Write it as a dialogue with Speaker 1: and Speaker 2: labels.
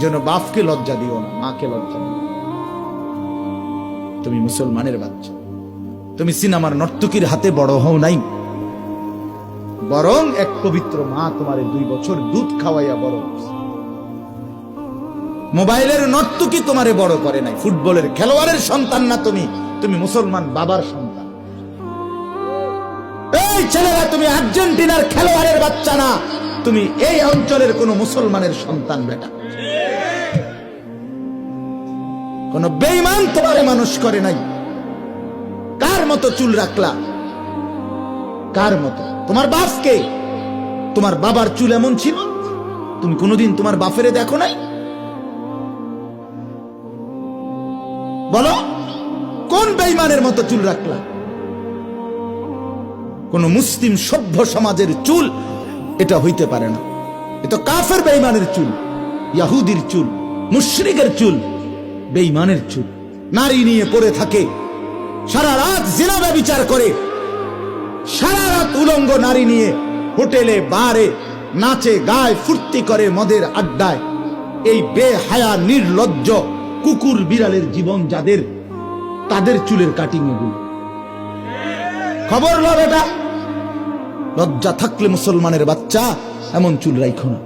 Speaker 1: যেন বাপকে লজ্জা দিও না, মাকে লজ্জা দিও। তুমি মুসলমানের বাচ্চা, তুমি সিনেমার নর্তকীর হাতে বড় হও নাই, বরং এক পবিত্র মা তোমারে 2 বছর দুধ খাওয়াইয়া বড় করছে। মোবাইলের নর্তকী তোমারে বড় করে নাই, ফুটবলের খেলোয়াড়ের সন্তান না তুমি, তুমি মুসলমান বাবার সন্তান। এই ছেলেরা, তুমি আর্জেন্টিনার খেলোয়াড়ের বাচ্চা না, তুমি এই অঞ্চলের কোন মুসলমানের সন্তান বেটা। কোন বেঈমান তোমারে মানুষ করে নাই। কার মতো চুল রাখলা? কার মতো? তোমার বাপকে? তোমার বাবার চুল এমন ছিল? তুমি কোনোদিন তোমার বাপেরে দেখো নাই? বলো, কোন বেঈমানের মতো চুল রাখলা? কোন মুসলিম সভ্য সমাজের চুল এটা হইতে পারে না। এটা কাফের বেঈমানের চুল, ইহুদির চুল, মুশরিকের চুল, বেঈমানের চুল। নারী নিয়ে পড়ে থাকে, সারা রাত জিনা ব্যভিচার করে, সারা রাত উলঙ্গ নারী নিয়ে হোটেলে বারে নাচে গায়, ফুর্তি করে মদের আড্ডায়। এই বেহায়া নির্লজ্জ কুকুর বিড়ালের জীবন যাদের, তাদের চুলের কাটিং এগুলো। খবর লো বেটা, লজ্জা থাকলে মুসলমানের বাচ্চা এমন চুল রাখো না।